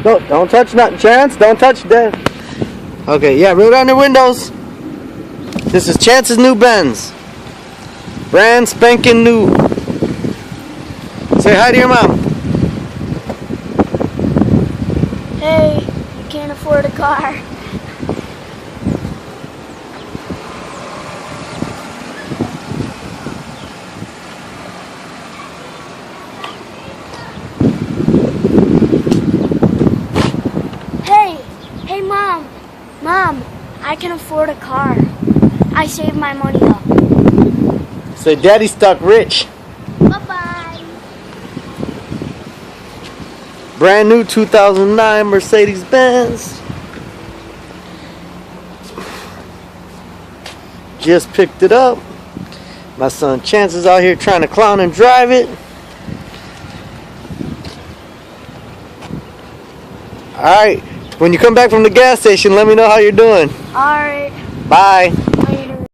Don't touch nothing, Chance. Don't touch that. Okay, yeah, roll down your windows. This is Chance's new Benz. Brand spanking new. Say hi to your mom. Hey, you can't afford a car. Hey, Mom. Mom, I can afford a car. I saved my money up. Say, Daddy stuck rich. Bye-bye. Brand new 2009 Mercedes-Benz. Just picked it up. My son Chance is out here trying to clown and drive it. Alright, when you come back from the gas station, let me know how you're doing. Alright. Bye.